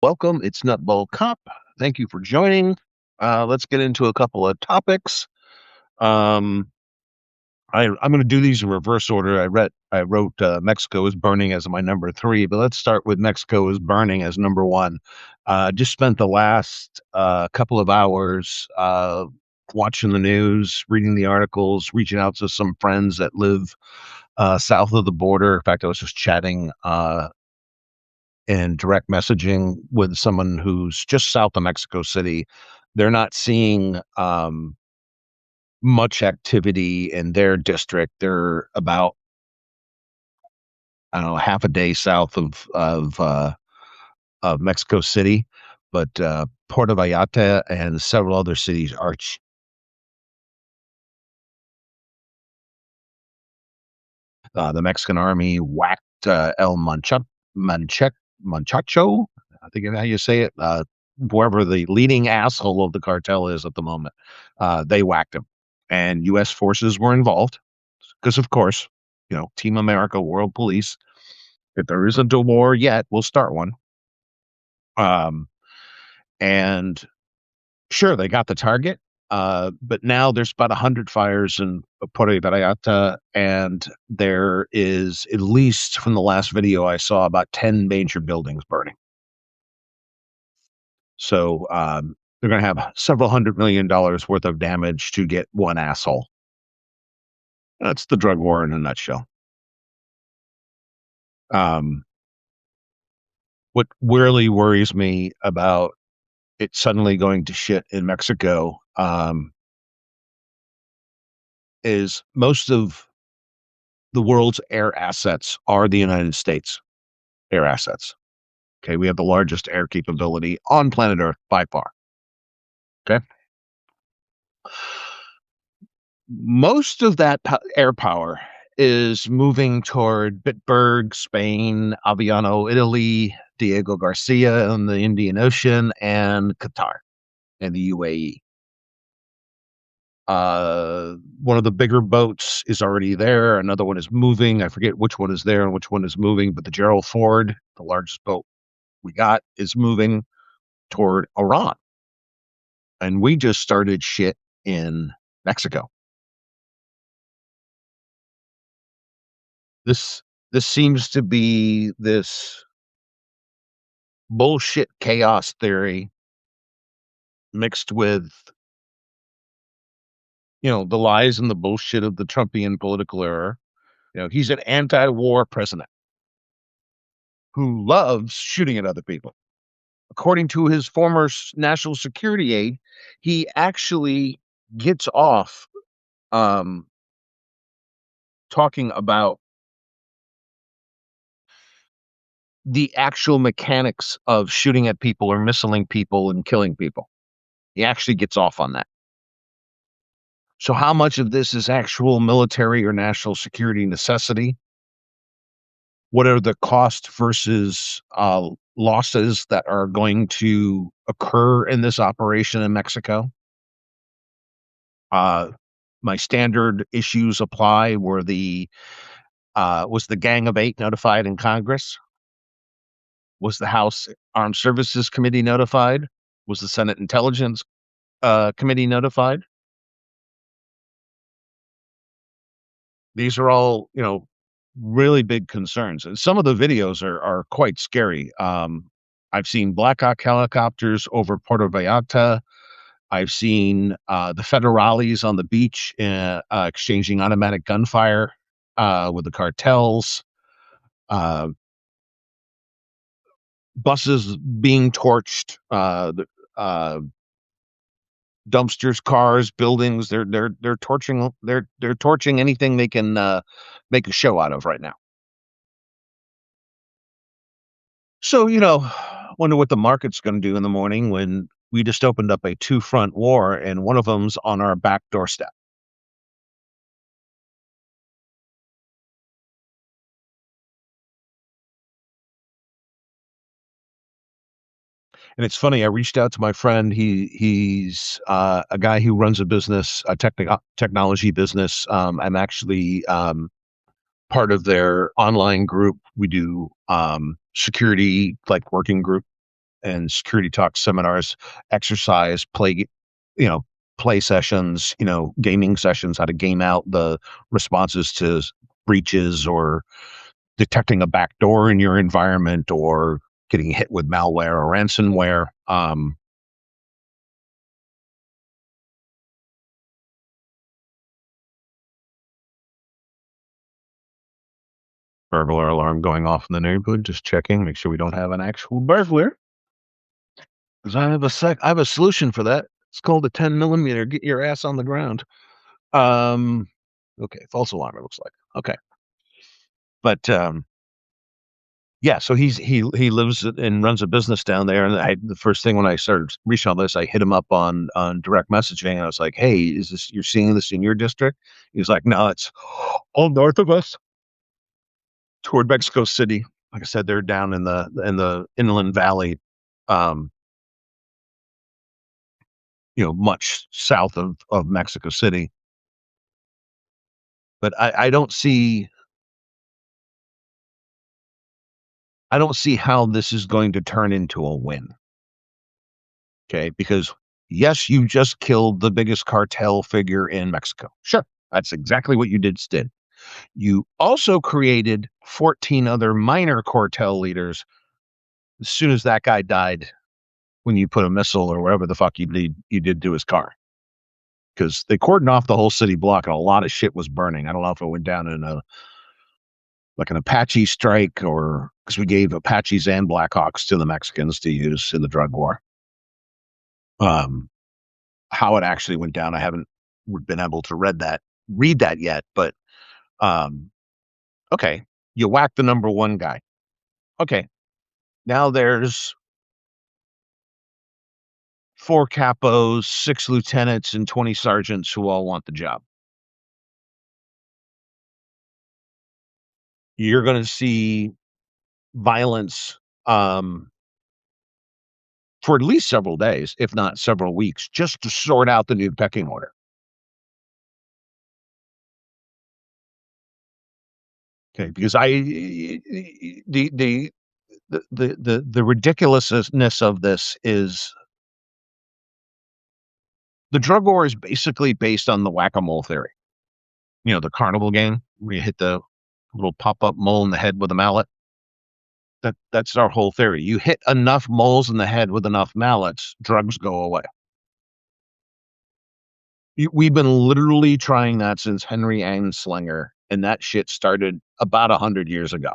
Welcome. It's NutBallCop. Thank you for joining. Let's get into a couple of topics. Um, I'm going to do these in reverse order. I wrote Mexico is burning as my number three, but let's start with Mexico is burning as number one. Just spent the last couple of hours watching the news, reading the articles, reaching out to some friends that live south of the border. In fact, I was just chatting and direct messaging with someone who's just south of Mexico City. They're not seeing much activity in their district. They're about, I don't know, half a day south of Mexico City, but Puerto Vallarta and several other cities are. The Mexican army whacked Manchacho, I think is how you say it, whoever the leading asshole of the cartel is at the moment. They whacked him, and U.S. forces were involved because, of course, Team America, World Police. If there isn't a war yet, we'll start one. Um, and sure, they got the target, but now there's about 100 fires in Puerto Vallarta, and there is, at least from the last video I saw, about 10 major buildings burning. So they're going to have several $100 million worth of damage to get one asshole. That's the drug war in a nutshell. Um, what really worries me about it suddenly going to shit in Mexico is most of the world's air assets are the United States air assets. Okay, we have the largest air capability on planet Earth by far. Okay. Most of that air power is moving toward Bitburg, Spain, Aviano, Italy, Diego Garcia in the Indian Ocean, and Qatar and the UAE. One of the bigger boats is already there. Another one is moving. I forget which one is there and which one is moving, but the Gerald Ford, the largest boat we got, is moving toward Iran. And we just started shit in Mexico. This seems to be this bullshit chaos theory mixed with the lies and the bullshit of the Trumpian political era. He's an anti-war president who loves shooting at other people. According to his former national security aide, he actually gets off talking about the actual mechanics of shooting at people or missiling people and killing people. He actually gets off on that. So how much of this is actual military or national security necessity? What are the cost versus losses that are going to occur in this operation in Mexico? My standard issues apply. Was the Gang of Eight notified in Congress? Was the House Armed Services Committee notified? Was the Senate Intelligence Committee notified? These are all, really big concerns. And some of the videos are quite scary. I've seen Black Hawk helicopters over Puerto Vallarta. I've seen the federales on the beach exchanging automatic gunfire with the cartels. Buses being torched. Dumpsters, cars, buildings. They're torching. They're torching anything they can make a show out of right now. So wonder what the market's going to do in the morning when we just opened up a two-front war and one of them's on our back doorstep. And it's funny. I reached out to my friend. He's a guy who runs a business, a technology business. I'm actually part of their online group. We do security, like working group. and security talk seminars, exercise, you know, play sessions, gaming sessions, how to game out the responses to breaches or detecting a backdoor in your environment or getting hit with malware or ransomware. Burglar alarm going off in the neighborhood. Just checking, make sure we don't have an actual burglar. Because I have a solution for that. It's called a 10 millimeter. Get your ass on the ground. Um, okay, false alarm. It looks like okay, but yeah. So he lives and runs a business down there. And the first thing when I started reaching on this, I hit him up on direct messaging. I was like, "Hey, is this you're seeing this in your district?" He was like, "No, it's all north of us, toward Mexico City." Like I said, they're down in the inland valley, um, much south of Mexico City. But I don't see how this is going to turn into a win. Okay, because yes, you just killed the biggest cartel figure in Mexico. Sure, that's exactly what you did. You also created 14 other minor cartel leaders as soon as that guy died when you put a missile or whatever the fuck you did to his car. Because they cordoned off the whole city block and a lot of shit was burning. I don't know if it went down in an Apache strike or because we gave Apaches and Blackhawks to the Mexicans to use in the drug war. Um, how it actually went down, I haven't been able to read that yet. But um, okay, you whack the number one guy. Okay, now there's 4 capos, 6 lieutenants, and 20 sergeants who all want the job. You're going to see violence for at least several days, if not several weeks, just to sort out the new pecking order. Okay, because the ridiculousness of this is the drug war is basically based on the whack-a-mole theory. The carnival game where you hit the little pop-up mole in the head with a mallet. That's our whole theory. You hit enough moles in the head with enough mallets, drugs go away. We've been literally trying that since Henry Anslinger, and that shit started about 100 years ago.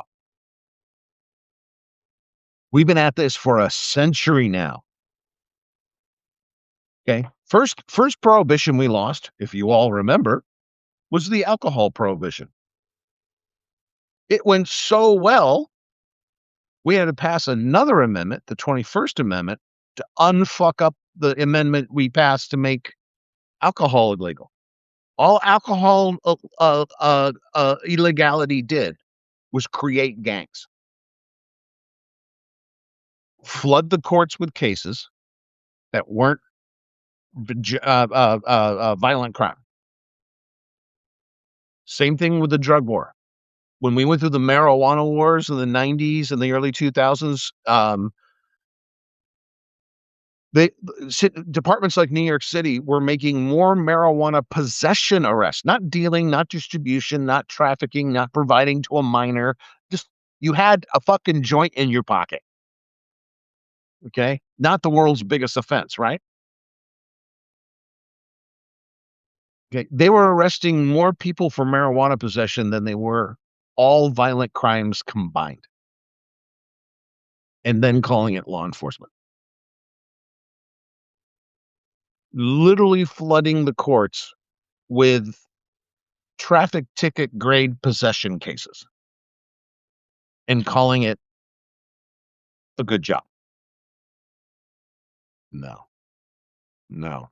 We've been at this for a century now. Okay. First prohibition we lost, if you all remember, was the alcohol prohibition. It went so well, we had to pass another amendment, the 21st Amendment, to unfuck up the amendment we passed to make alcohol illegal. All alcohol illegality did was create gangs, flood the courts with cases that weren't violent crime. Same thing with the drug war. When we went through the marijuana wars in the 90s and the early 2000s, departments like New York City were making more marijuana possession arrests, not dealing, not distribution, not trafficking, not providing to a minor. Just you had a fucking joint in your pocket. Okay. Not the world's biggest offense, right? Okay. They were arresting more people for marijuana possession than they were all violent crimes combined. And then calling it law enforcement. Literally flooding the courts with traffic ticket grade possession cases and calling it a good job. No, no.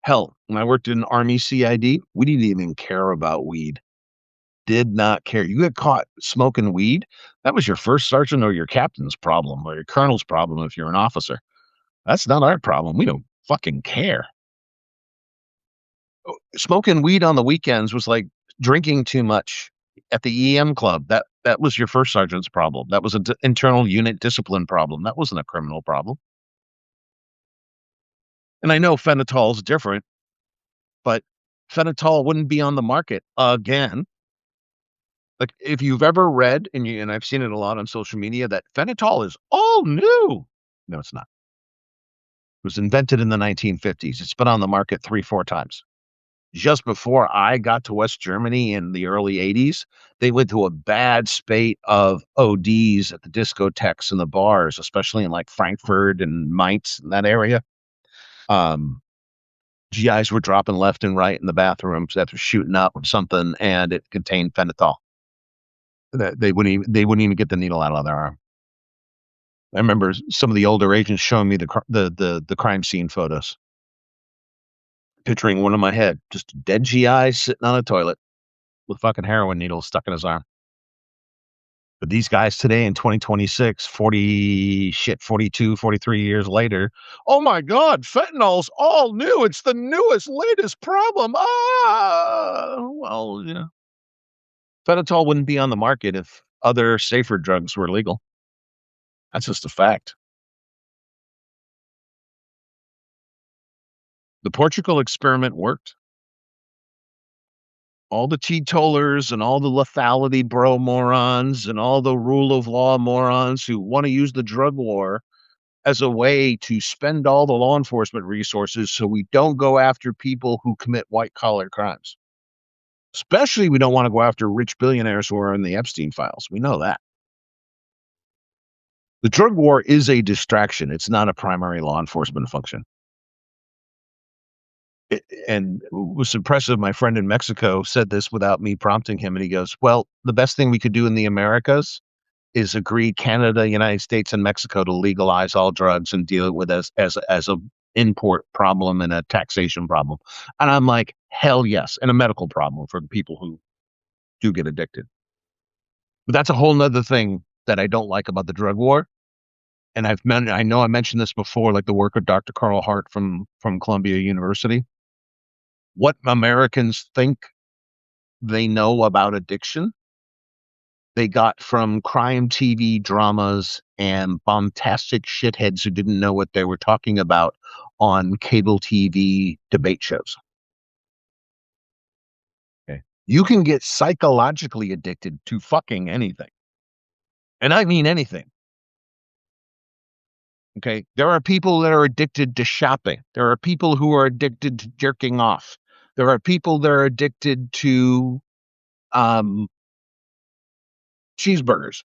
Hell, when I worked in Army CID, we didn't even care about weed. Did not care. You get caught smoking weed, that was your first sergeant or your captain's problem or your colonel's problem if you're an officer. That's not our problem. We don't fucking care. Smoking weed on the weekends was like drinking too much at the EM club. That was your first sergeant's problem. That was an internal unit discipline problem. That wasn't a criminal problem. And I know phenatol is different, but phenatol wouldn't be on the market again. Like if you've ever read and I've seen it a lot on social media that phenatol is all new. No, it's not. It was invented in the 1950s. It's been on the market 3, 4 times. Just before I got to West Germany in the early 80s, they went through a bad spate of ODs at the discotheques and the bars, especially in like Frankfurt and Mainz and that area. Um, GIs were dropping left and right in the bathrooms after shooting up something, and it contained phenol. They wouldn't even get the needle out of their arm. I remember some of the older agents showing me the crime scene photos, picturing one in my head, just a dead GI sitting on a toilet with fucking heroin needles stuck in his arm. But these guys today in 2026, 42, 43 years later, oh my God, fentanyl's all new. It's the newest, latest problem. Well, fentanyl wouldn't be on the market if other safer drugs were legal. That's just a fact. The Portugal experiment worked. All the teetotalers and all the lethality bro morons and all the rule of law morons who want to use the drug war as a way to spend all the law enforcement resources so we don't go after people who commit white collar crimes. Especially, we don't want to go after rich billionaires who are in the Epstein files. We know that. The drug war is a distraction. It's not a primary law enforcement function. And it was impressive. My friend in Mexico said this without me prompting him. And he goes, well, the best thing we could do in the Americas is agree Canada, United States, and Mexico to legalize all drugs and deal with it as a import problem and a taxation problem. And I'm like, hell yes, and a medical problem for the people who do get addicted. But that's a whole nother thing that I don't like about the drug war. And I know I mentioned this before, like the work of Dr. Carl Hart from Columbia University. What Americans think they know about addiction, they got from crime TV dramas and bombastic shitheads who didn't know what they were talking about on cable TV debate shows. Okay. You can get psychologically addicted to fucking anything. And I mean anything. Okay. There are people that are addicted to shopping. There are people who are addicted to jerking off. There are people that are addicted to cheeseburgers.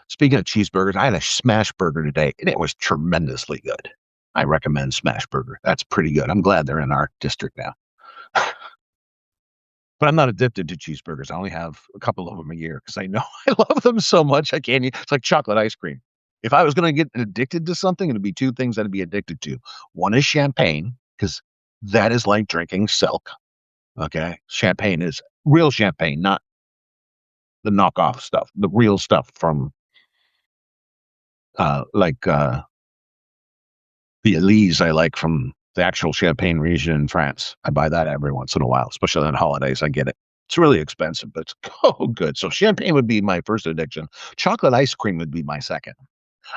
Speaking of cheeseburgers, I had a smash burger today, and it was tremendously good. I recommend smash burger. That's pretty good. I'm glad they're in our district now. But I'm not addicted to cheeseburgers. I only have a couple of them a year because I know I love them so much. I can't eat. It's like chocolate ice cream. If I was going to get addicted to something, it'd be 2 things I'd be addicted to. One is champagne, because that is like drinking silk. Okay. Champagne is real champagne, not the knockoff stuff, the real stuff from the Elise I like from the actual Champagne region in France. I buy that every once in a while, especially on holidays. I get it. It's really expensive, but it's good. So champagne would be my first addiction. Chocolate ice cream would be my second.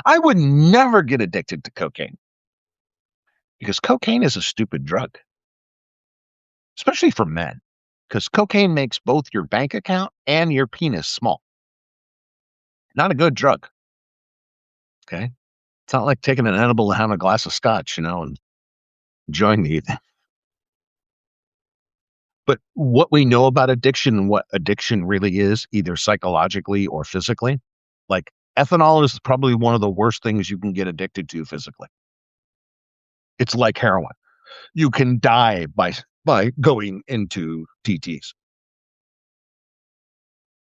I would never get addicted to cocaine because cocaine is a stupid drug, especially for men, because cocaine makes both your bank account and your penis small. Not a good drug. Okay. It's not like taking an edible to have a glass of scotch, and enjoying the evening. But what we know about addiction and what addiction really is, either psychologically or physically, like ethanol is probably one of the worst things you can get addicted to physically. It's like heroin. You can die by going into TTs.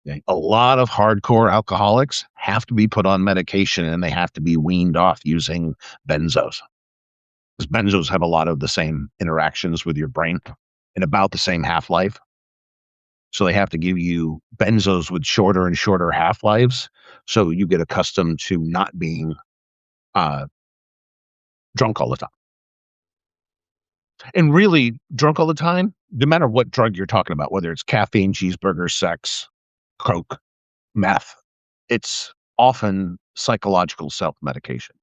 Okay? A lot of hardcore alcoholics have to be put on medication and they have to be weaned off using benzos. Because benzos have a lot of the same interactions with your brain and about the same half-life. So they have to give you benzos with shorter and shorter half-lives. So you get accustomed to not being drunk all the time. And really, drunk all the time, no matter what drug you're talking about, whether it's caffeine, cheeseburger, sex, coke, meth, it's often psychological self-medication.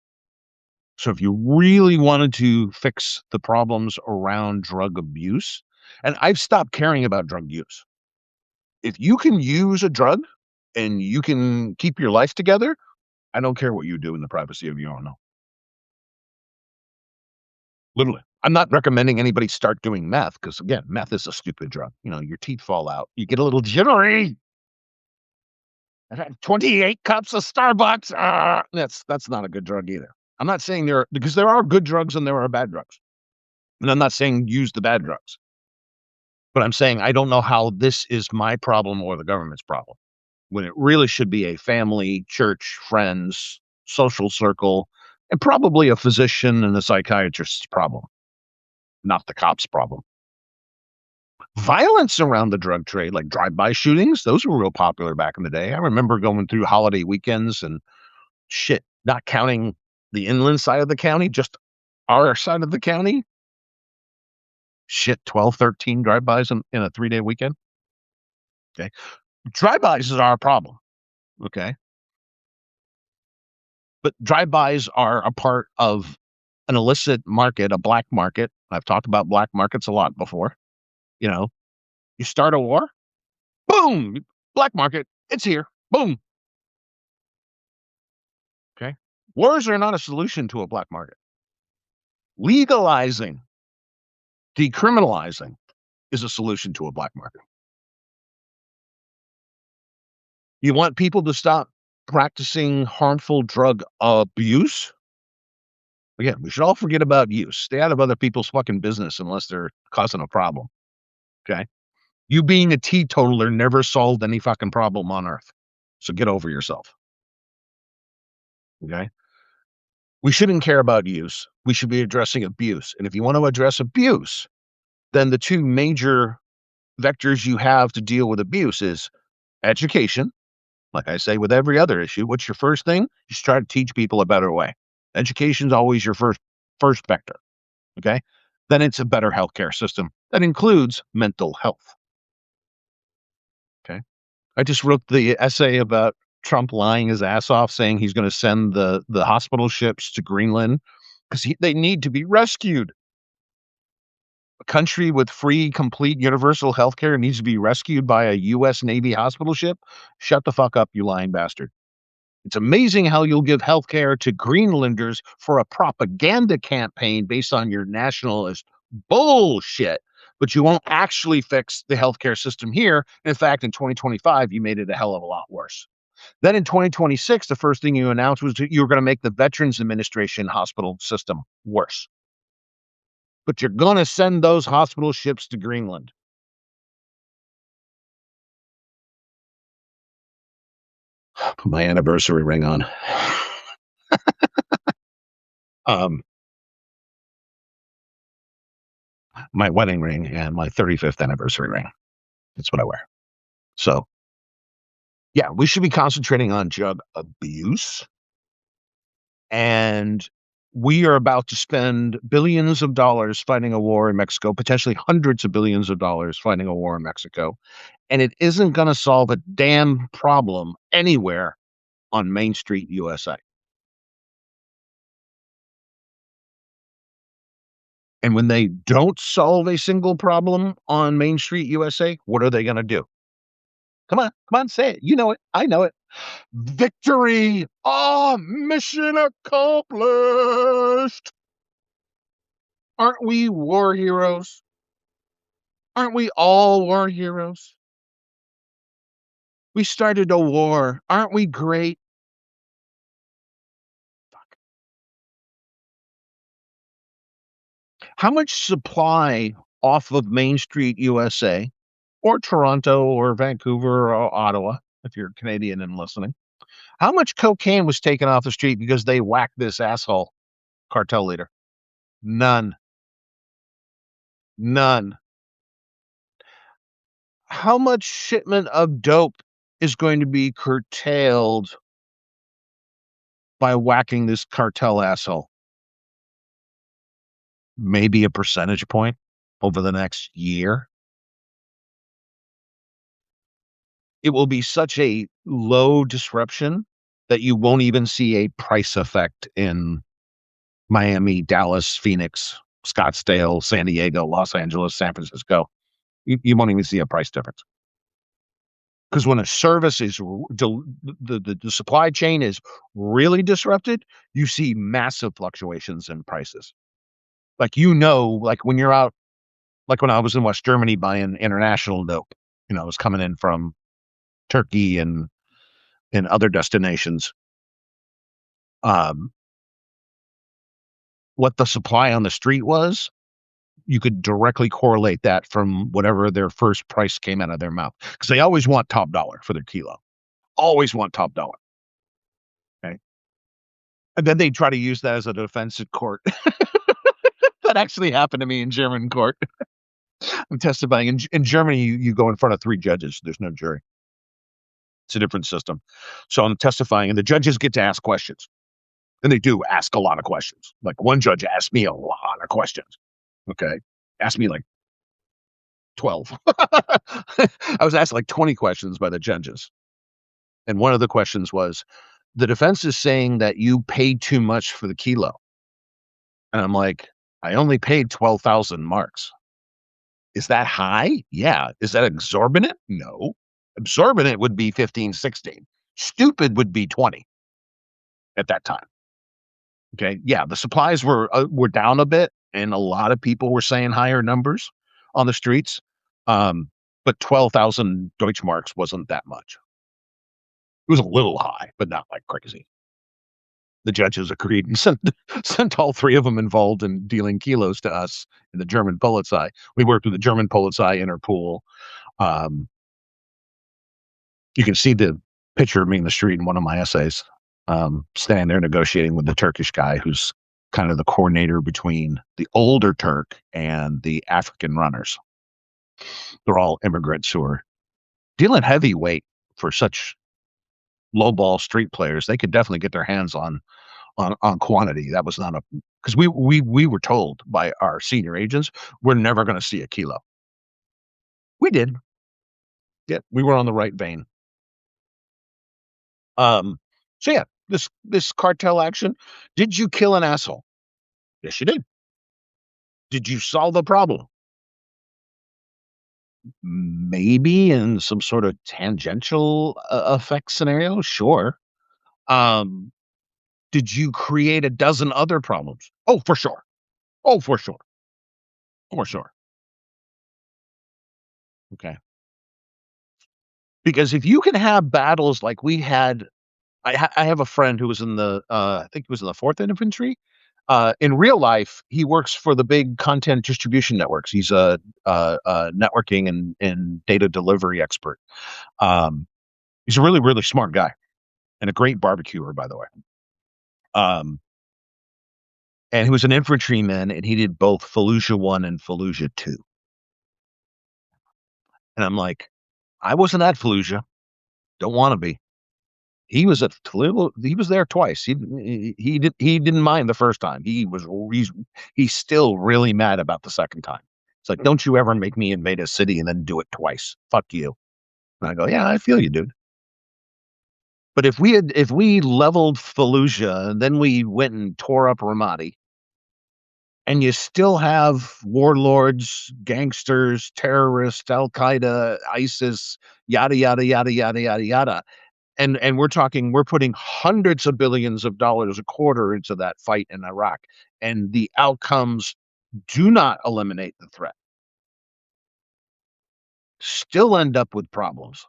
So if you really wanted to fix the problems around drug abuse, and I've stopped caring about drug use. If you can use a drug and you can keep your life together, I don't care what you do in the privacy of your own home. Literally. I'm not recommending anybody start doing meth because, again, meth is a stupid drug. You know, your teeth fall out. You get a little jittery. I've had 28 cups of Starbucks. That's not a good drug either. I'm not saying because there are good drugs and there are bad drugs. And I'm not saying use the bad drugs. But I'm saying I don't know how this is my problem or the government's problem when it really should be a family, church, friends, social circle, and probably a physician and a psychiatrist's problem, not the cops' problem. Violence around the drug trade, like drive-by shootings, those were real popular back in the day. I remember going through holiday weekends and shit, not counting the inland side of the county, just our side of the county. Shit, 12, 13 drive-bys in a 3-day weekend. Okay. Drive-bys are our problem. Okay. But drive-bys are a part of an illicit market, a black market. I've talked about black markets a lot before. You know, you start a war, boom, black market, it's here, boom. Okay. Wars are not a solution to a black market. Legalizing, decriminalizing is a solution to a black market. You want people to stop practicing harmful drug abuse? Again, we should all forget about use. Stay out of other people's fucking business unless they're causing a problem. Okay. You being a teetotaler never solved any fucking problem on earth. So get over yourself. Okay. We shouldn't care about use. We should be addressing abuse. And if you want to address abuse, then the two major vectors you have to deal with abuse is education. Like I say with every other issue, what's your first thing? Just try to teach people a better way. Education is always your first vector. Okay. Then it's a better healthcare system that includes mental health. Okay. I just wrote the essay about Trump lying his ass off, saying he's going to send the hospital ships to Greenland because they need to be rescued. A country with free, complete, universal healthcare needs to be rescued by a U.S. Navy hospital ship. Shut the fuck up, you lying bastard. It's amazing how you'll give healthcare to Greenlanders for a propaganda campaign based on your nationalist bullshit, but you won't actually fix the healthcare system here. In fact, in 2025, you made it a hell of a lot worse. Then in 2026, the first thing you announced was that you were going to make the Veterans Administration hospital system worse. But you're going to send those hospital ships to Greenland. Put my anniversary ring on. um, my wedding ring and my 35th anniversary ring. That's what I wear. So, yeah, we should be concentrating on drug abuse. And we are about to spend billions of dollars fighting a war in Mexico, potentially hundreds of billions of dollars fighting a war in Mexico. And it isn't going to solve a damn problem anywhere on Main Street, USA. And when they don't solve a single problem on Main Street, USA, what are they going to do? Come on, say it. You know it. I know it. Victory! Oh, mission accomplished! Aren't we war heroes? Aren't we all war heroes? We started a war. Aren't we great? Fuck. How much supply off of Main Street, USA, or Toronto, or Vancouver, or Ottawa, if you're Canadian and listening? How much cocaine was taken off the street because they whacked this asshole cartel leader? None. None. How much shipment of dope is going to be curtailed by whacking this cartel asshole? maybe a percentage point over the next year. It will be such a low disruption that you won't even see a price effect in Miami, Dallas, Phoenix, Scottsdale, San Diego, Los Angeles, San Francisco. You won't even see a price difference. Because when a service is the supply chain is really disrupted, you see massive fluctuations in prices. Like like when you're out, like when I was in West Germany buying international dope, I was coming in from Turkey and other destinations. Um, what the supply on the street was, you could directly correlate that from whatever their first price came out of their mouth, because they always want top dollar for their kilo. Always want top dollar. Okay. And then they try to use that as a defense in court. That actually happened to me in German court. I'm testifying in Germany. You go in front of three judges. There's no jury. It's a different system. So I'm testifying, and the judges get to ask questions, and they do ask a lot of questions. Like one judge asked me a lot of questions. Okay, asked me like 12. I was asked like 20 questions by the judges, and one of the questions was, the defense is saying that you paid too much for the kilo, and I'm like, I only paid 12,000 marks. Is that high? Yeah. Is that exorbitant? No. Exorbitant would be 15, 16. Stupid would be 20 at that time. Okay. Yeah. The supplies were down a bit, and a lot of people were saying higher numbers on the streets. But 12,000 Deutschmarks wasn't that much. It was a little high, but not like crazy. The judges agreed and sent all three of them involved in dealing kilos to us in the German Polizei. We worked with the German Polizei, Interpol. Um, you can see the picture of me in the street in one of my essays, standing there negotiating with the Turkish guy who's kind of the coordinator between the older Turk and the African runners. They're all immigrants who are dealing heavyweight for such low ball street players. They could definitely get their hands on quantity. That was not a, because we were told by our senior agents we're never going to see a kilo. We did. Yeah, we were on the right vein. Um, so yeah, this cartel action. Did you kill an asshole? Yes, you did. Did you solve the problem? Maybe in some sort of tangential effect scenario. Sure. Um, did you create a dozen other problems? Oh, for sure. Oh, for sure. For sure. Okay. Because if you can have battles like we had, I have a friend who was in the, I think he was in the Fourth Infantry. In real life, he works for the big content distribution networks. He's a networking and data delivery expert. Um, he's a really, really smart guy and a great barbecuer, by the way. Um, and he was an infantryman, and he did both Fallujah 1 and Fallujah 2. And I'm like, I wasn't at Fallujah. Don't want to be. He was at Toledo. He was there twice. He didn't mind the first time. He's still really mad about the second time. It's like, don't you ever make me invade a city and then do it twice. Fuck you. And I go, yeah, I feel you, dude. But if we leveled Fallujah and then we went and tore up Ramadi, and you still have warlords, gangsters, terrorists, Al Qaeda, ISIS, yada yada yada yada yada yada, and we're putting hundreds of billions of dollars a quarter into that fight in Iraq, and the outcomes do not eliminate the threat. Still end up with problems.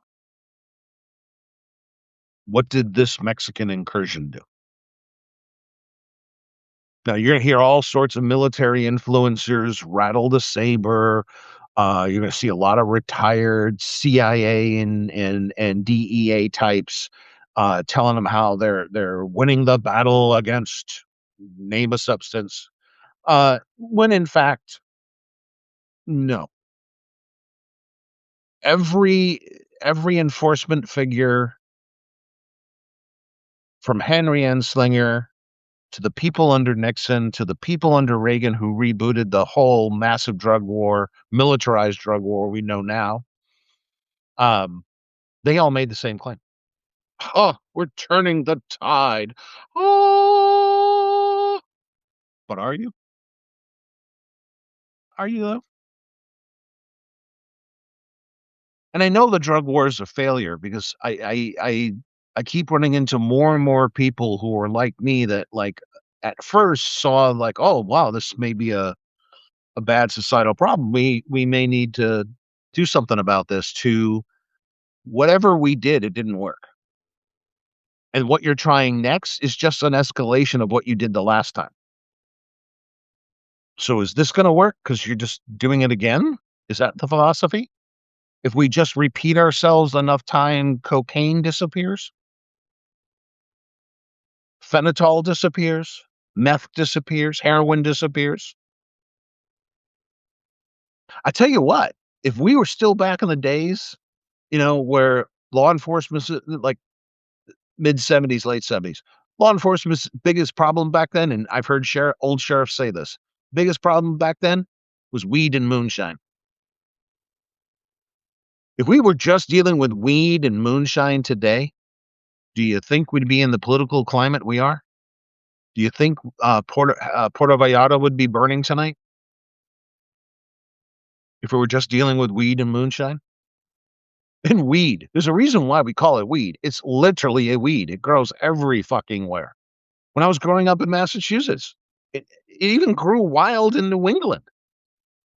What did this Mexican incursion do? Now you're going to hear all sorts of military influencers rattle the saber. You're going to see a lot of retired CIA and DEA types telling them how they're winning the battle against name a substance. When in fact, no. Every enforcement figure from Henry Anslinger to the people under Nixon, to the people under Reagan who rebooted the whole massive drug war, militarized drug war we know now, um, they all made the same claim. Oh, we're turning the tide. Oh, but are you? Are you though? And I know the drug war is a failure because I keep running into more and more people who are like me that like at first saw like, oh wow, this may be a bad societal problem. We may need to do something about this. To whatever we did, it didn't work. And what you're trying next is just an escalation of what you did the last time. So is this going to work? Because you're just doing it again? Is that the philosophy? If we just repeat ourselves enough time, cocaine disappears, phenol disappears, meth disappears, heroin disappears. I tell you what, if we were still back in the days, where law enforcement, like mid 70s, late 70s, law enforcement's biggest problem back then, and I've heard old sheriffs say this, biggest problem back then was weed and moonshine. If we were just dealing with weed and moonshine today, do you think we'd be in the political climate we are? Do you think Puerto Vallarta would be burning tonight if we were just dealing with weed and moonshine? And weed. There's a reason why we call it weed. It's literally a weed. It grows every fucking where. When I was growing up in Massachusetts, it even grew wild in New England.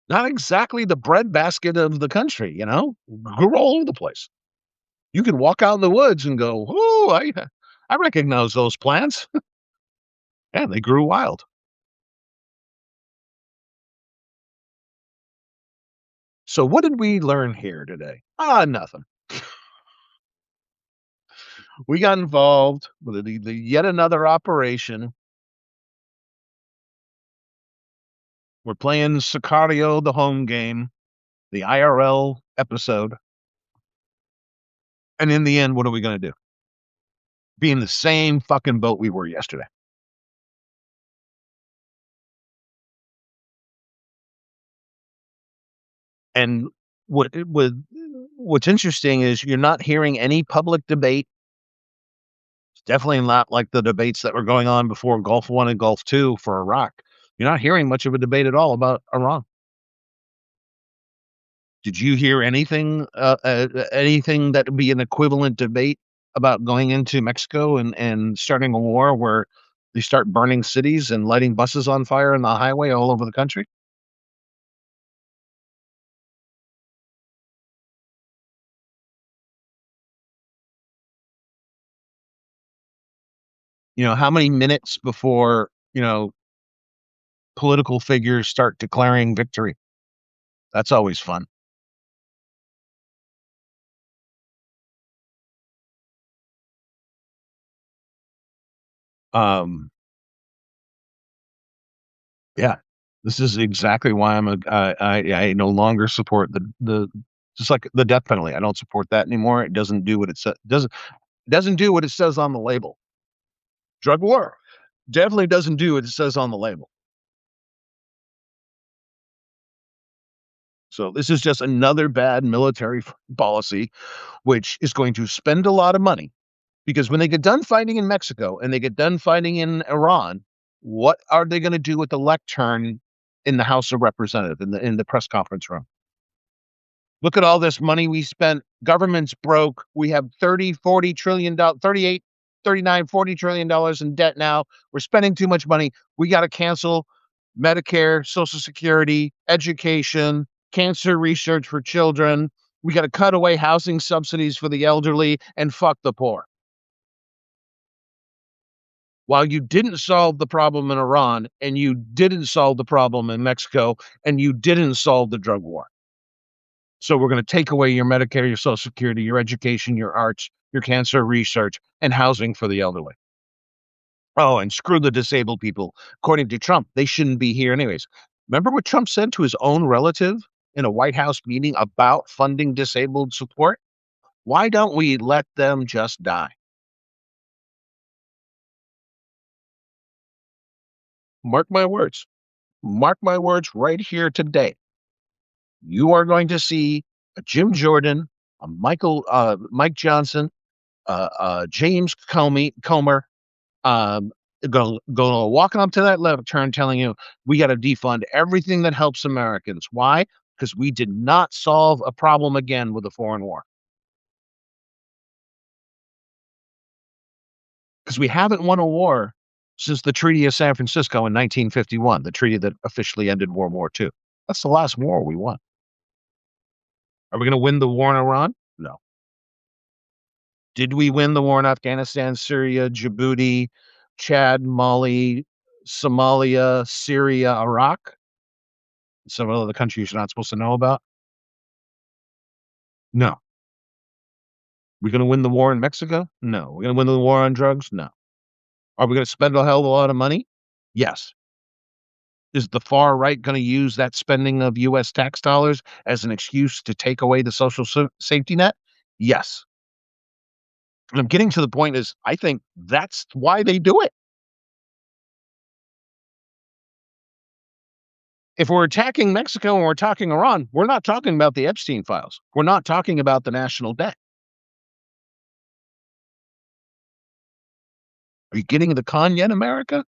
Not exactly the breadbasket of the country, grew all over the place. You could walk out in the woods and go, oh, I recognize those plants. Yeah, they grew wild. So what did we learn here today? Nothing. We got involved with the yet another operation. We're playing Sicario, the home game, the IRL episode. And in the end, what are we going to do? Be in the same fucking boat we were yesterday. And what's interesting is you're not hearing any public debate. It's definitely not like the debates that were going on before Gulf One and Gulf Two for Iraq. You're not hearing much of a debate at all about Iran. Did you hear anything that would be an equivalent debate about going into Mexico and starting a war where they start burning cities and lighting buses on fire on the highway all over the country? How many minutes before, political figures start declaring victory? That's always fun. Um, yeah, this is exactly why I no longer support the just like the death penalty. I don't support that anymore. It doesn't do what it says. Doesn't do what it says on the label. Drug war definitely doesn't do what it says on the label. So this is just another bad military policy, which is going to spend a lot of money because when they get done fighting in Mexico and they get done fighting in Iran, what are they going to do with the lectern in the House of Representatives in the press conference room? Look at all this money we spent. Government's broke. We have 30, 40 trillion dollars, 38, 39, 40 trillion dollars in debt now. We're spending too much money. We got to cancel Medicare, Social Security, education, cancer research for children. We got to cut away housing subsidies for the elderly and fuck the poor. While you didn't solve the problem in Iran and you didn't solve the problem in Mexico and you didn't solve the drug war. So we're going to take away your Medicare, your Social Security, your education, your arts, your cancer research, and housing for the elderly. Oh, and screw the disabled people. According to Trump, they shouldn't be here anyways. Remember what Trump said to his own relative in a White House meeting about funding disabled support? Why don't we let them just die? Mark my words. Mark my words right here today. You are going to see a Jim Jordan, a Mike Johnson, James Comer, um, walking up to that left turn, telling you we got to defund everything that helps Americans. Why? Because we did not solve a problem again with a foreign war. Because we haven't won a war since the Treaty of San Francisco in 1951, the treaty that officially ended World War II. That's the last war we won. Are we going to win the war in Iran? No. Did we win the war in Afghanistan, Syria, Djibouti, Chad, Mali, Somalia, Syria, Iraq? Some other countries you're not supposed to know about? No. We're going to win the war in Mexico? No. We're going to win the war on drugs? No. Are we going to spend a hell of a lot of money? Yes. Is the far right going to use that spending of U.S. tax dollars as an excuse to take away the social safety net? Yes. And I'm getting to the point is I think that's why they do it. If we're attacking Mexico and we're talking Iran, we're not talking about the Epstein files. We're not talking about the national debt. Are you getting the con yet, America?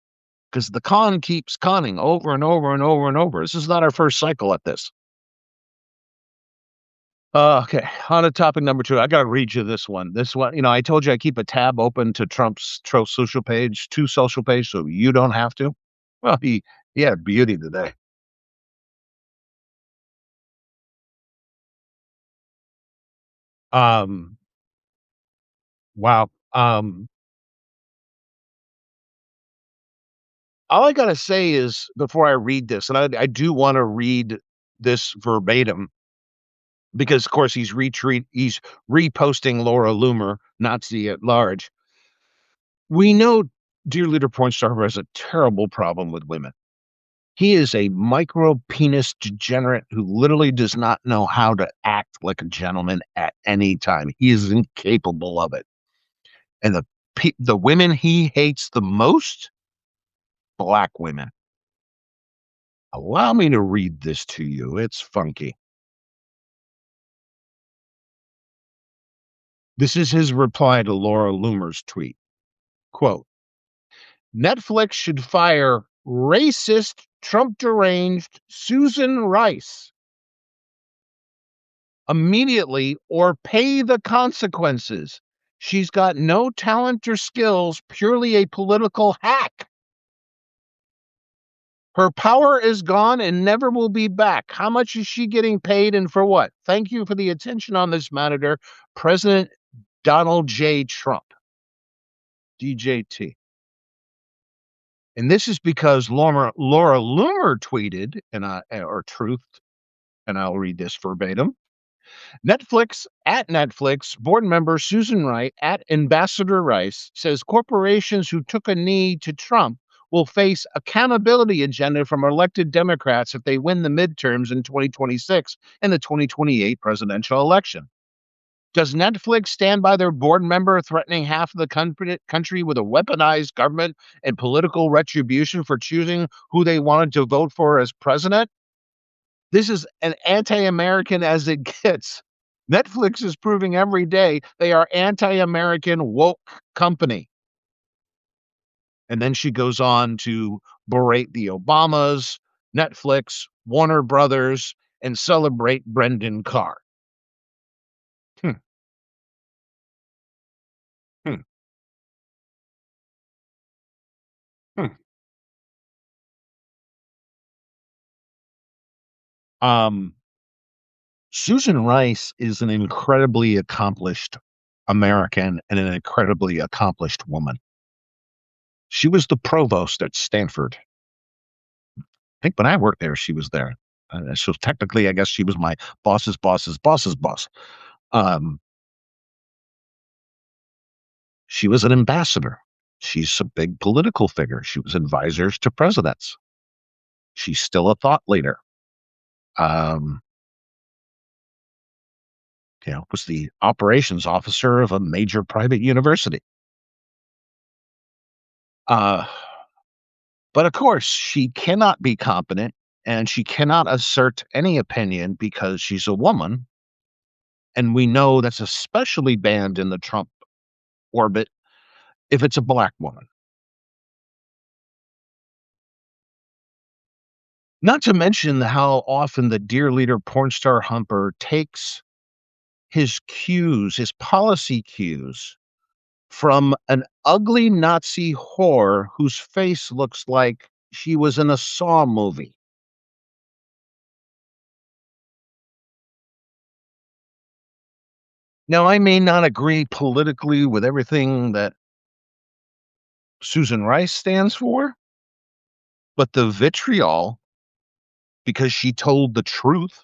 Because the con keeps conning over and over and over and over. This is not our first cycle at this. Okay, on to topic number 2. I got to read you this one. This one, I told you I keep a tab open to Trump's social page, so you don't have to. Well, he had beauty today. Um, wow. All I gotta say is before I read this, and I do want to read this verbatim because, of course, he's reposting Laura Loomer, Nazi at large. We know dear leader Pornstar has a terrible problem with women. He is a micro penis degenerate who literally does not know how to act like a gentleman at any time. He is incapable of it. And the women he hates the most, black women. Allow me to read this to you. It's funky. This is his reply to Laura Loomer's tweet. Quote, Netflix should fire racist, Trump deranged Susan Rice immediately or pay the consequences. She's got no talent or skills, purely a political hack. Her power is gone and never will be back. How much is she getting paid and for what? Thank you for the attention on this matter, President Donald J. Trump. DJT. And this is because Laura Loomer tweeted, or truthed, and I'll read this verbatim. Netflix board member Susan Wright at Ambassador Rice says corporations who took a knee to Trump will face accountability agenda from elected Democrats if they win the midterms in 2026 and the 2028 presidential election. Does Netflix stand by their board member threatening half of the country with a weaponized government and political retribution for choosing who they wanted to vote for as president? This is an anti-American as it gets. Netflix is proving every day they are anti-American woke company. And then she goes on to berate the Obamas, Netflix, Warner Brothers, and celebrate Brendan Carr. Hmm. Hmm. Hmm. Um, Susan Rice is an incredibly accomplished American and an incredibly accomplished woman. She was the provost at Stanford. I think when I worked there, she was there. So technically, I guess she was my boss's boss's boss's boss. Um, she was an ambassador. She's a big political figure. She was advisors to presidents. She's still a thought leader. Um, was the operations officer of a major private university. Uh, But of course, she cannot be competent and she cannot assert any opinion because she's a woman. And we know that's especially banned in the Trump orbit if it's a black woman. Not to mention how often the dear leader porn star Humper takes his cues, his policy cues, from an ugly Nazi whore whose face looks like she was in a Saw movie. Now, I may not agree politically with everything that Susan Rice stands for, but the vitriol, because she told the truth,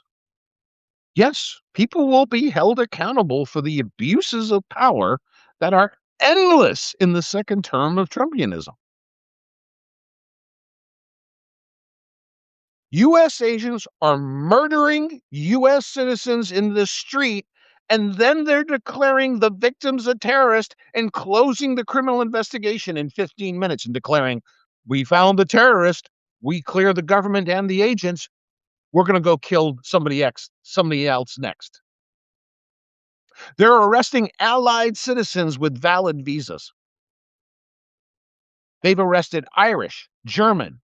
yes, people will be held accountable for the abuses of power that are endless in the second term of Trumpianism. US agents are murdering US citizens in the street, and then they're declaring the victims a terrorist and closing the criminal investigation in 15 minutes and declaring, we found the terrorist, we clear the government and the agents, we're going to go kill somebody else next. They're arresting allied citizens with valid visas. They've arrested Irish, German,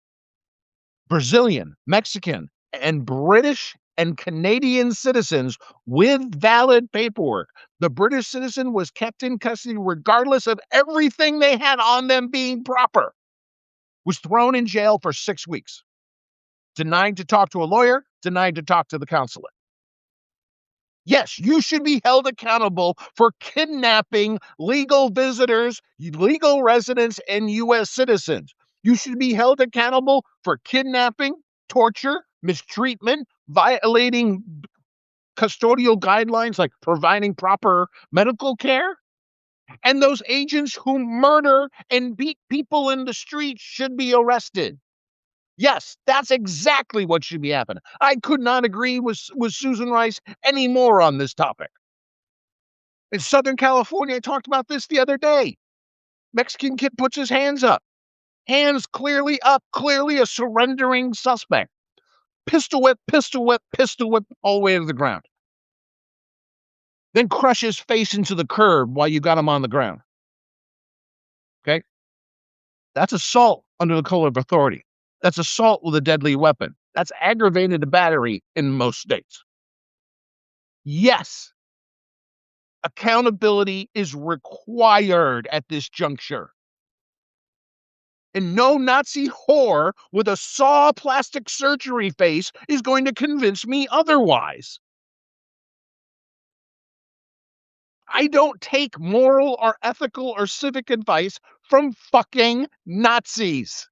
Brazilian, Mexican, and British and Canadian citizens with valid paperwork. The British citizen was kept in custody regardless of everything they had on them being proper, was thrown in jail for 6 weeks, denied to talk to a lawyer, denied to talk to the consulate. Yes, you should be held accountable for kidnapping legal visitors, legal residents, and U.S. citizens. You should be held accountable for kidnapping, torture, mistreatment, violating custodial guidelines like providing proper medical care. And those agents who murder and beat people in the streets should be arrested. Yes, that's exactly what should be happening. I could not agree with Susan Rice any more on this topic. In Southern California, I talked about this the other day. Mexican kid puts his hands up. Hands clearly up, clearly a surrendering suspect. Pistol whip, pistol whip, pistol whip all the way to the ground. Then crush his face into the curb while you got him on the ground. Okay? That's assault under the color of authority. That's assault with a deadly weapon. That's aggravated battery in most states. Yes, accountability is required at this juncture. And no Nazi whore with a saw plastic surgery face is going to convince me otherwise. I don't take moral or ethical or civic advice from fucking Nazis.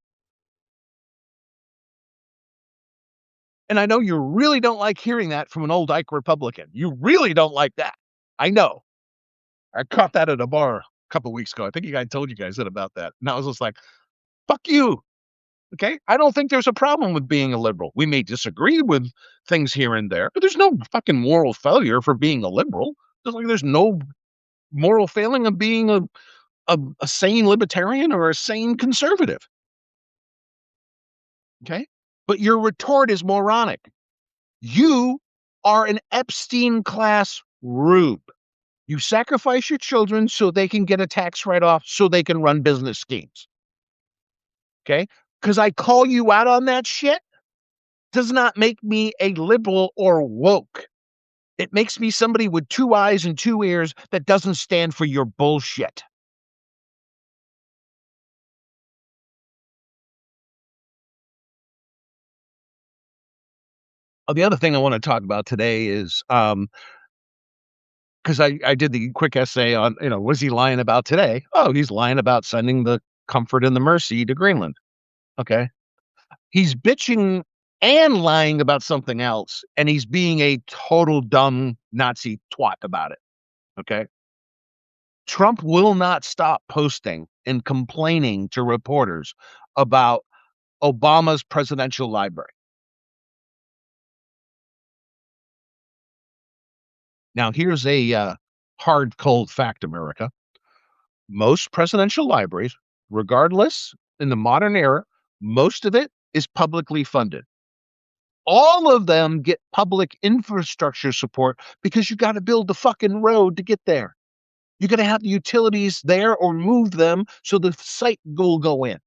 And I know you really don't like hearing that from an old Ike Republican. You really don't like that. I know. I caught that at a bar a couple of weeks ago. I think I told you guys that about that. And I was just like, fuck you. Okay? I don't think there's a problem with being a liberal. We may disagree with things here and there, but there's no fucking moral failure for being a liberal. Just like there's no moral failing of being a sane libertarian or a sane conservative. Okay? But your retort is moronic. You are an Epstein class rube. You sacrifice your children so they can get a tax write-off so they can run business schemes. Okay? Because I call you out on that shit does not make me a liberal or woke. It makes me somebody with 2 eyes and 2 ears that doesn't stand for your bullshit. The other thing I want to talk about today is because I did the quick essay on, was he lying about today? Oh, he's lying about sending the Comfort and the Mercy to Greenland. Okay. He's bitching and lying about something else, and he's being a total dumb Nazi twat about it. Okay. Trump will not stop posting and complaining to reporters about Obama's presidential library. Now, here's a hard, cold fact, America. Most presidential libraries, regardless in the modern era, Most of it is publicly funded. All of them get public infrastructure support because you got to build the fucking road to get there. You're going to have the utilities there or move them so the site will go in.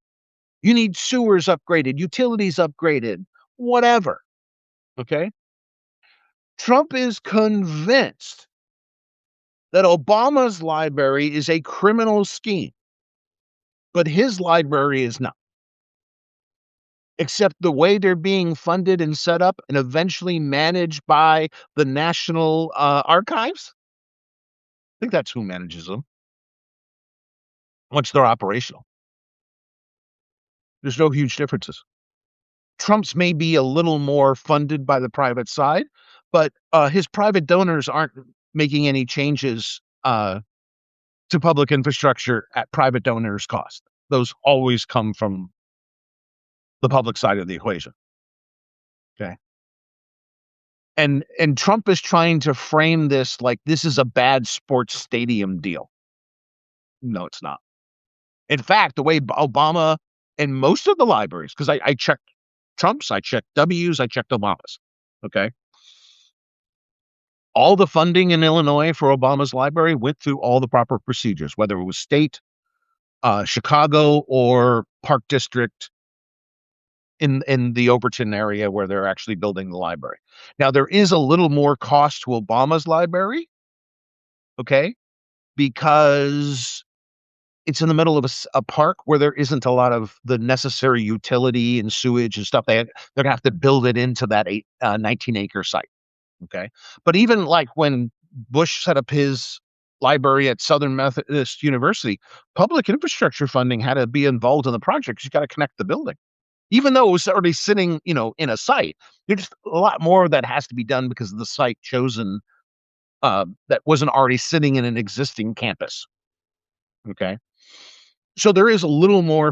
You need sewers upgraded, utilities upgraded, whatever. Okay. Trump is convinced that Obama's library is a criminal scheme, but his library is not. Except the way they're being funded and set up and eventually managed by the National Archives. I think that's who manages them once they're operational. There's no huge differences. Trump's may be a little more funded by the private side, but his private donors aren't making any changes to public infrastructure at private donors' cost. Those always come from the public side of the equation. Okay. And Trump is trying to frame this like this is a bad sports stadium deal. No, it's not. In fact, the way Obama and most of the libraries, because I checked Trump's, I checked W's, I checked Obama's. Okay. All the funding in Illinois for Obama's library went through all the proper procedures, whether it was state, Chicago, or Park District in the Overton area where they're actually building the library. Now, there is a little more cost to Obama's library, okay, because it's in the middle of a park where there isn't a lot of the necessary utility and sewage and stuff. They're going to have to build it into that 19-acre site. Okay. But even like when Bush set up his library at Southern Methodist University, public infrastructure funding had to be involved in the project because you got to connect the building. Even though it was already sitting, in a site, there's a lot more that has to be done because of the site chosen that wasn't already sitting in an existing campus. Okay. So there is a little more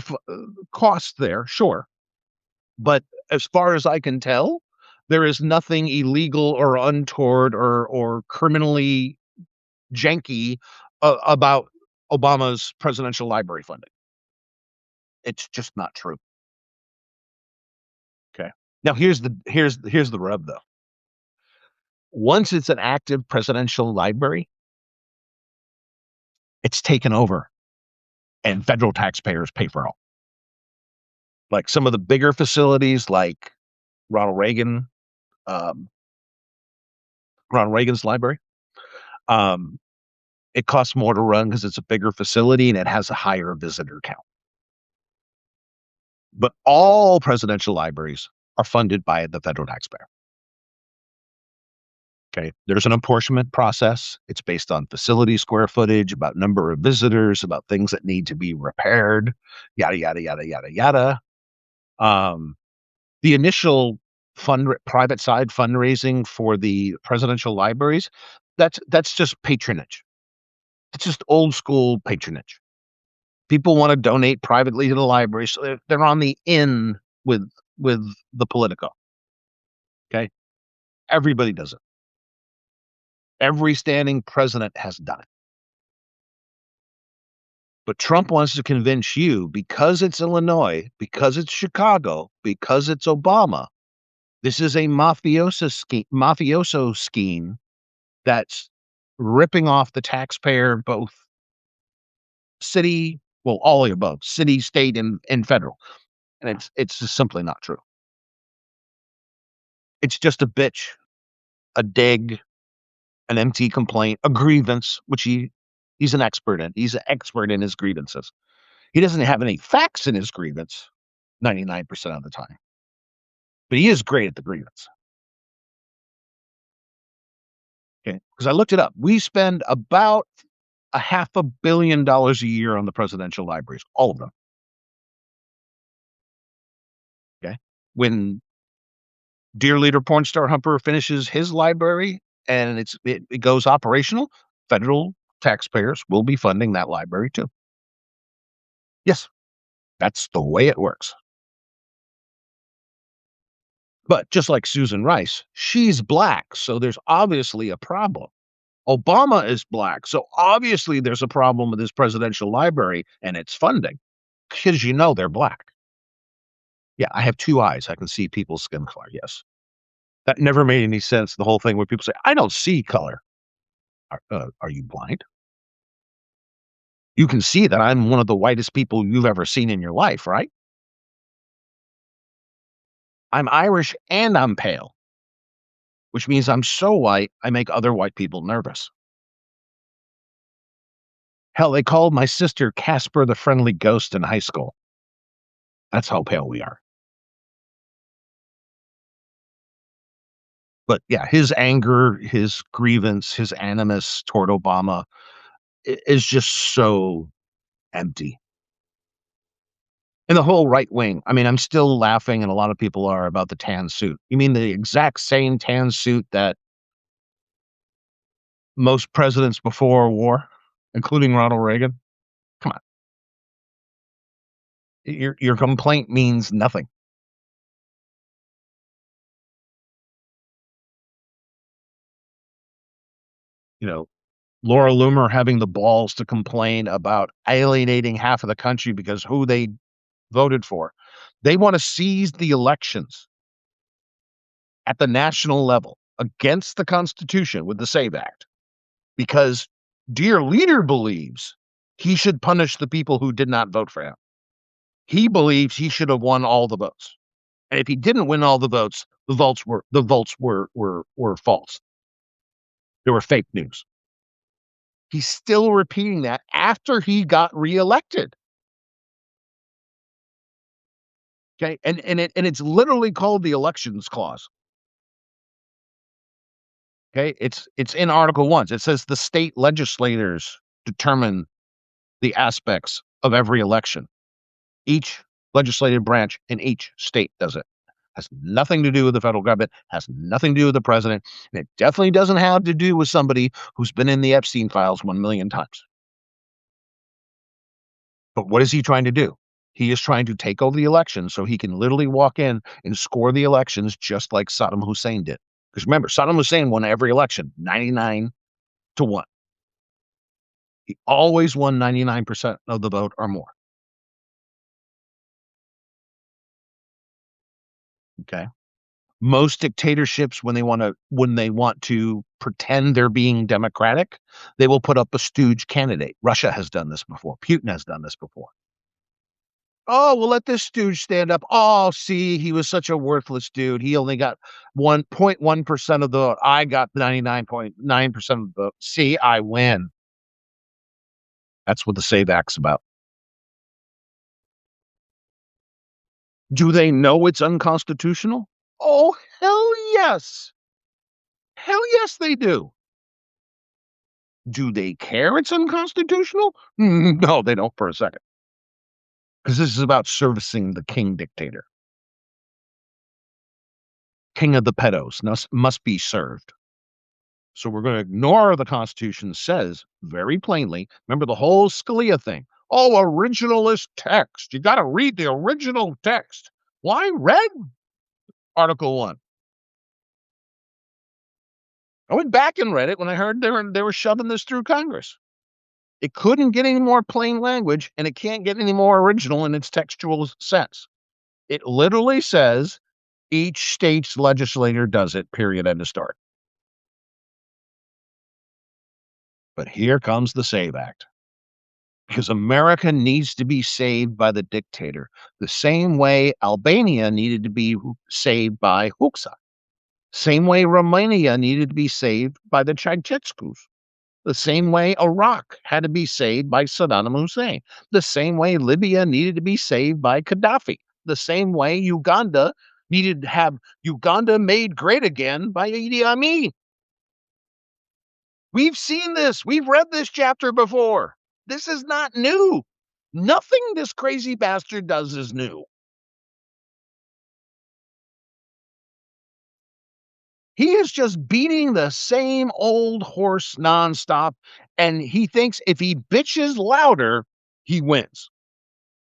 cost there, sure. But as far as I can tell, there is nothing illegal or untoward or criminally janky about Obama's presidential library funding. It's just not true. Okay. Now here's the rub though. Once it's an active presidential library, it's taken over and federal taxpayers pay for it all. Like some of the bigger facilities like Ronald Reagan, um, Ronald Reagan's library, um, it costs more to run because it's a bigger facility and it has a higher visitor count. But all presidential libraries are funded by the federal taxpayer. Okay. There's an apportionment process. It's based on facility square footage, about number of visitors, about things that need to be repaired, yada, yada, yada, yada, yada. The initial private side fundraising for the presidential libraries, that's just patronage. It's just old school patronage. People want to donate privately to the library, so they're on the in with the Politico. Okay, everybody does it. Every standing president has done it. But Trump wants to convince you because it's Illinois, because it's Chicago, because it's Obama. This is a mafioso scheme that's ripping off the taxpayer, both city, well, all the above, city, state, and federal. And it's just simply not true. It's just a bitch, a dig, an empty complaint, a grievance, which he's an expert in. He's an expert in his grievances. He doesn't have any facts in his grievance 99% of the time. But he is great at the grievance. Okay. Because I looked it up. We spend about $500 million a year on the presidential libraries, all of them. Okay. When Dear Leader Pornstar Humper finishes his library and it goes operational, federal taxpayers will be funding that library too. Yes, that's the way it works. But just like Susan Rice, she's black, so there's obviously a problem. Obama is black, so obviously there's a problem with his presidential library and its funding because they're black. Yeah, I have 2 eyes. I can see people's skin color, yes. That never made any sense, the whole thing where people say, "I don't see color." Are you blind? You can see that I'm one of the whitest people you've ever seen in your life, right? I'm Irish and I'm pale, which means I'm so white, I make other white people nervous. Hell, they called my sister Casper the Friendly Ghost in high school. That's how pale we are. But yeah, his anger, his grievance, his animus toward Obama is just so empty. And the whole right wing, I mean, I'm still laughing, and a lot of people are, about the tan suit. You mean the exact same tan suit that most presidents before wore, including Ronald Reagan? Come on. Your complaint means nothing. You know, Laura Loomer having the balls to complain about alienating half of the country because who they voted for. They want to seize the elections at the national level against the Constitution with the SAVE Act because dear leader believes he should punish the people who did not vote for him. He believes he should have won all the votes. And if he didn't win all the votes, the votes were false. They were fake news. He's still repeating that after he got reelected. Okay, and it's literally called the elections clause. Okay, it's in Article 1. It says the state legislators determine the aspects of every election. Each legislative branch in each state does it. Has nothing to do with the federal government, has nothing to do with the president, and it definitely doesn't have to do with somebody who's been in the Epstein files 1 million times. But what is he trying to do? He is trying to take over the election so he can literally walk in and score the elections just like Saddam Hussein did. Because remember, Saddam Hussein won every election 99 to 1. He always won 99% of the vote or more. Okay. Most dictatorships, when they want to pretend they're being democratic, they will put up a stooge candidate. Russia has done this before. Putin has done this before. Oh, we'll let this stooge stand up. Oh, see, he was such a worthless dude. He only got 1.1% of the vote. I got 99.9% of the vote. See, I win. That's what the SAVE Act's about. Do they know it's unconstitutional? Oh, hell yes. Hell yes, they do. Do they care it's unconstitutional? No, they don't for a second. Because this is about servicing the king dictator. King of the pedos must be served. So we're going to ignore the Constitution says very plainly. Remember the whole Scalia thing. Oh, originalist text. You got to read the original text. Well, I read Article 1. I went back and read it when I heard they were shoving this through Congress. It couldn't get any more plain language, and it can't get any more original in its textual sense. It literally says each state's legislator does it, period, end of start. But here comes the SAVE Act. Because America needs to be saved by the dictator, the same way Albania needed to be saved by Huxa, same way Romania needed to be saved by the Ceausescus, the same way Iraq had to be saved by Saddam Hussein, the same way Libya needed to be saved by Gaddafi, the same way Uganda needed to have Uganda made great again by Idi Amin. We've seen this. We've read this chapter before. This is not new. Nothing this crazy bastard does is new. He is just beating the same old horse nonstop, and he thinks if he bitches louder, he wins.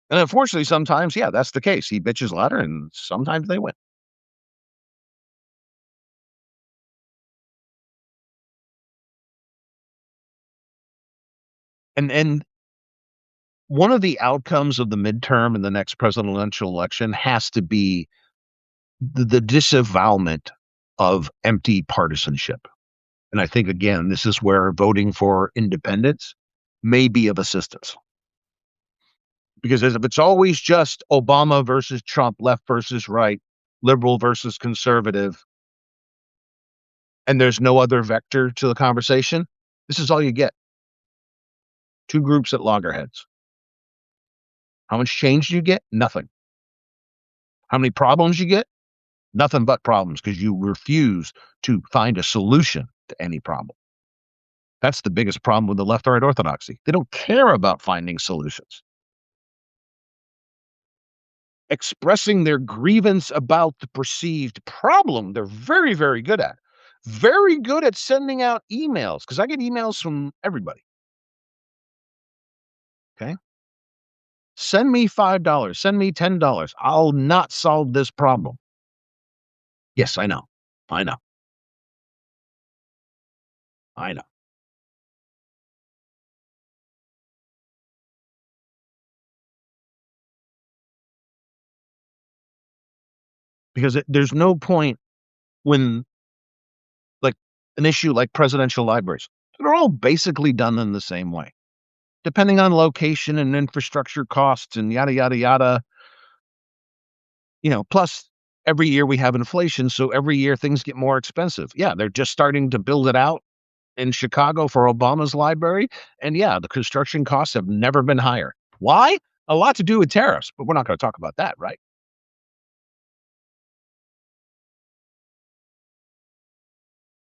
And unfortunately, sometimes, yeah, that's the case. He bitches louder, and sometimes they win. And one of the outcomes of the midterm and the next presidential election has to be the disavowalment of empty partisanship. And I think, again, this is where voting for independence may be of assistance. Because if it's always just Obama versus Trump, left versus right, liberal versus conservative, and there's no other vector to the conversation, this is all you get. Two groups at loggerheads. How much change do you get? Nothing. How many problems you get? Nothing but problems, because you refuse to find a solution to any problem. That's the biggest problem with the left right orthodoxy. They don't care about finding solutions. Expressing their grievance about the perceived problem, they're very, very good at. Very good at sending out emails, because I get emails from everybody. Okay? Send me $5, send me $10. I'll not solve this problem. Yes, I know. I know. I know. Because there's no point when, like, an issue like presidential libraries, they're all basically done in the same way. Depending on location and infrastructure costs and yada, yada, yada, plus every year we have inflation. So every year things get more expensive. Yeah, they're just starting to build it out in Chicago for Obama's library. And yeah, the construction costs have never been higher. Why? A lot to do with tariffs, but we're not going to talk about that, right?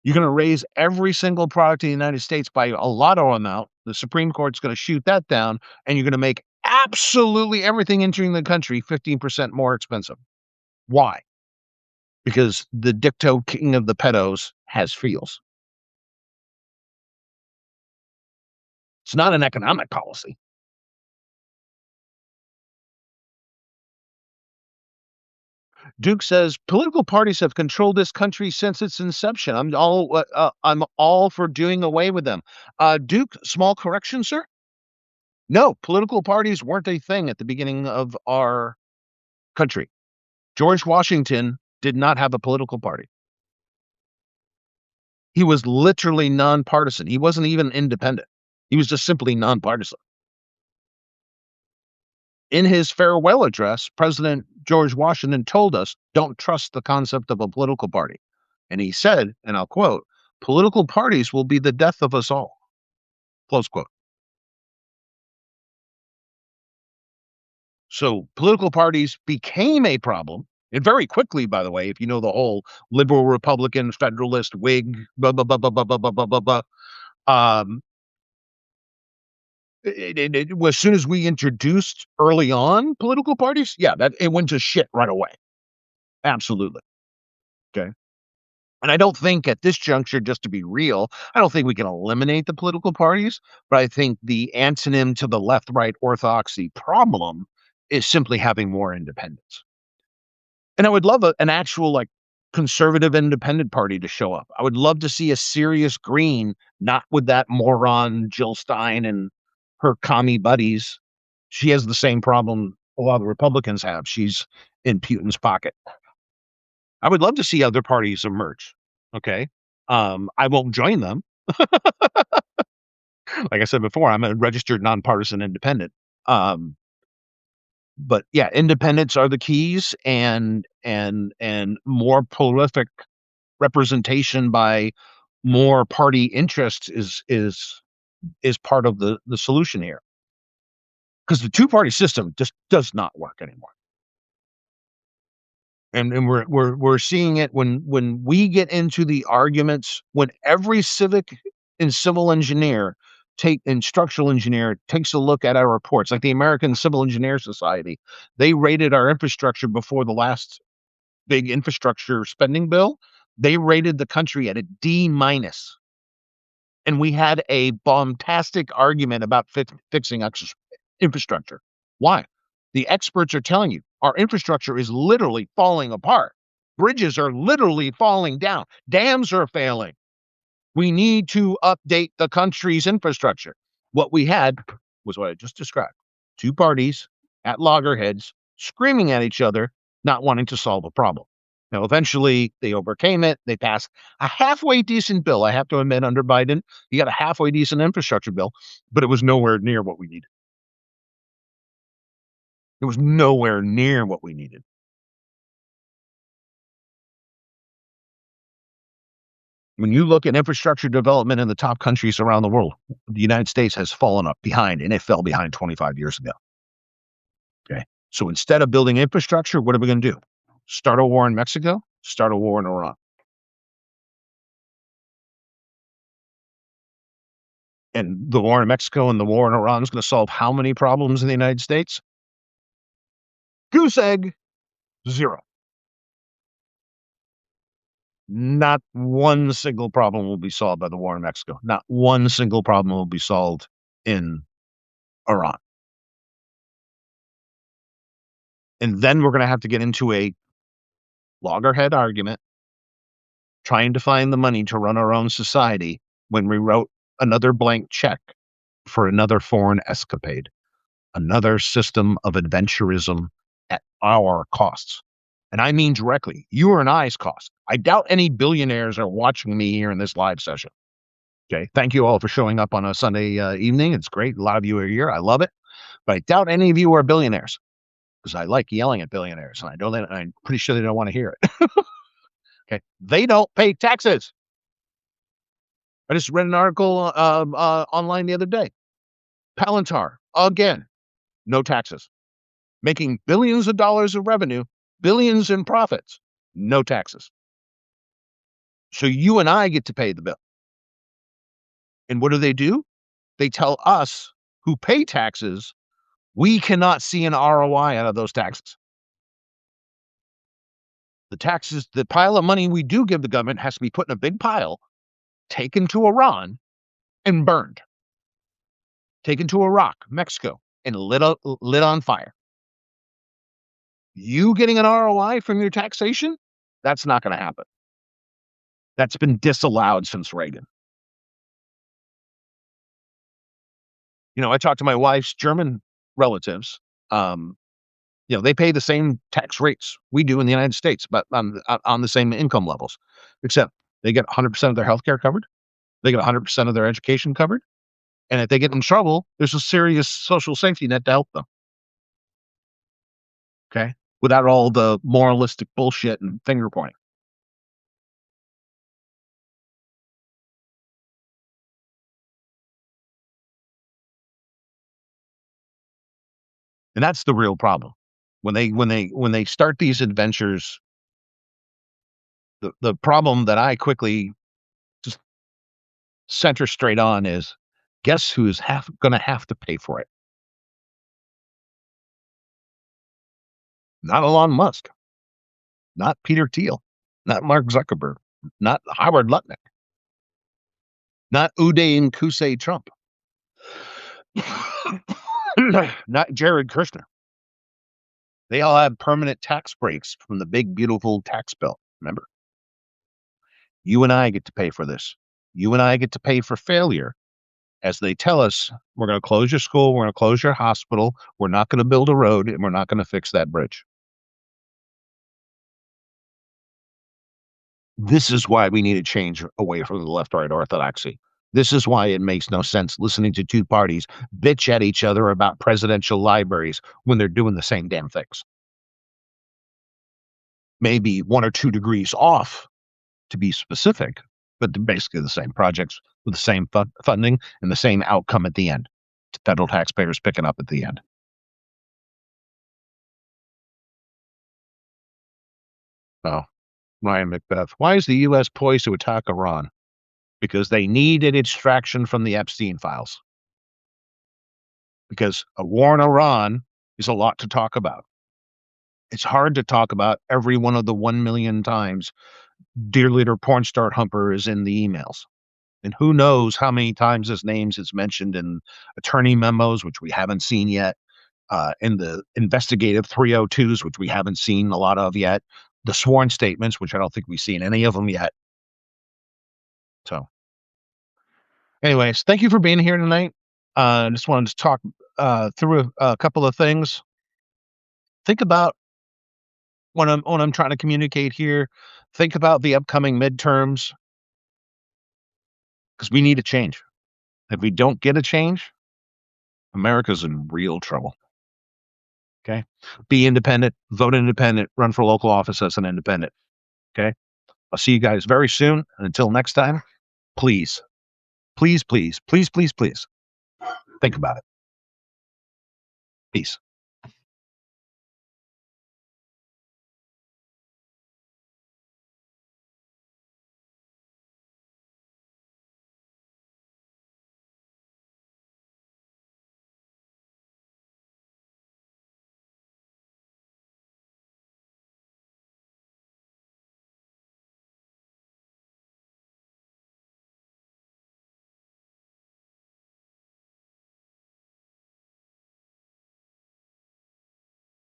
You're going to raise every single product in the United States by a lotto amount. The Supreme Court's going to shoot that down, and you're going to make absolutely everything entering the country 15% more expensive. Why? Because the dicto king of the pedos has feels. It's not an economic policy. Duke says political parties have controlled this country since its inception. I'm all for doing away with them. Duke, small correction, sir. No, political parties weren't a thing at the beginning of our country. George Washington did not have a political party. He was literally nonpartisan. He wasn't even independent. He was just simply nonpartisan. In his farewell address, President George Washington told us, don't trust the concept of a political party. And he said, and I'll quote, political parties will be the death of us all. Close quote. So political parties became a problem. And very quickly, by the way, if you know the whole liberal, Republican, Federalist, Whig, blah, blah, blah, blah, blah, blah, blah, blah, blah. As soon as we introduced early on political parties, yeah, that it went to shit right away. Absolutely. Okay. And I don't think at this juncture, just to be real, I don't think we can eliminate the political parties, but I think the antonym to the left right orthodoxy problem is simply having more independence. And I would love an actual, like, conservative independent party to show up. I would love to see a serious green, not with that moron Jill Stein and her commie buddies. She has the same problem a lot of the Republicans have. She's in Putin's pocket. I would love to see other parties emerge. Okay. I won't join them. Like I said before, I'm a registered nonpartisan independent. But yeah, independents are the keys, and more prolific representation by more party interests is part of the solution here. Because the two-party system just does not work anymore. And we're seeing it when we get into the arguments, when every civic and civil engineer and structural engineer takes a look at our reports, like the American Civil Engineer Society. They rated our infrastructure before the last big infrastructure spending bill. They rated the country at a D minus. And we had a bombastic argument about fixing infrastructure. Why? The experts are telling you our infrastructure is literally falling apart. Bridges are literally falling down. Dams are failing. We need to update the country's infrastructure. What we had was what I just described. two parties at loggerheads screaming at each other, not wanting to solve a problem. Now, eventually, they overcame it. They passed a halfway decent bill. I have to admit, under Biden, you got a halfway decent infrastructure bill, but it was nowhere near what we needed. It was nowhere near what we needed. When you look at infrastructure development in the top countries around the world, the United States has fallen up behind, and it fell behind 25 years ago. Okay. So instead of building infrastructure, what are we going to do? Start a war in Mexico? Start a war in Iran? And the war in Mexico and the war in Iran is going to solve how many problems in the United States? Goose egg, zero. Not one single problem will be solved by the war in Mexico. Not one single problem will be solved in Iran. And then we're going to have to get into a loggerhead argument trying to find the money to run our own society when we wrote another blank check for another foreign escapade, another system of adventurism at our costs. And I mean directly, you and I's cost. I doubt any billionaires are watching me here in this live session. Okay. Thank you all for showing up on a Sunday evening. It's great. A lot of you are here. I love it. But I doubt any of you are billionaires because I like yelling at billionaires and I'm pretty sure they don't want to hear it. Okay. They don't pay taxes. I just read an article online the other day. Palantir, again, no taxes. Making billions of dollars of revenue, billions in profits, no taxes. So you and I get to pay the bill. And what do? They tell us who pay taxes, we cannot see an ROI out of those taxes. The taxes, the pile of money we do give the government has to be put in a big pile, taken to Iran and burned. Taken to Iraq, Mexico, and lit on fire. You getting an ROI from your taxation? That's not going to happen. That's been disallowed since Reagan. You know, I talked to my wife's German relatives. They pay the same tax rates we do in the United States, but on the same income levels, except they get 100% of their healthcare covered. They get 100% of their education covered. And if they get in trouble, there's a serious social safety net to help them. Okay. Without all the moralistic bullshit and finger pointing. And that's the real problem. When they start these adventures, the problem that I quickly just center straight on is guess who's going to have to pay for it? Not Elon Musk, not Peter Thiel, not Mark Zuckerberg, not Howard Lutnick, not Uday and Kusei Trump, not Jared Kushner. They all have permanent tax breaks from the big, beautiful tax bill. Remember, you and I get to pay for this. You and I get to pay for failure as they tell us we're going to close your school, we're going to close your hospital, we're not going to build a road, and we're not going to fix that bridge. This is why we need to change away from the left-right orthodoxy. This is why it makes no sense listening to two parties bitch at each other about presidential libraries when they're doing the same damn things. Maybe 1 or 2 degrees off, to be specific, but they're basically the same projects with the same funding and the same outcome at the end. Federal taxpayers picking up at the end. Oh, Ryan Macbeth. Why is the U.S. poised to attack Iran? Because they need an extraction from the Epstein files. Because a war in Iran is a lot to talk about. It's hard to talk about every one of the 1 million times Dear Leader Porn Star Humper is in the emails. And who knows how many times his name is mentioned in attorney memos, which we haven't seen yet, in the investigative 302s, which we haven't seen a lot of yet, the sworn statements, which I don't think we've seen any of them yet. So anyways, thank you for being here tonight. I just wanted to talk through a couple of things. Think about when I'm trying to communicate here. Think about the upcoming midterms because we need a change. If we don't get a change, America's in real trouble. Okay. Be independent, vote independent, run for local office as an independent. Okay. I'll see you guys very soon. And until next time, please, please, please, please, please, please think about it. Peace.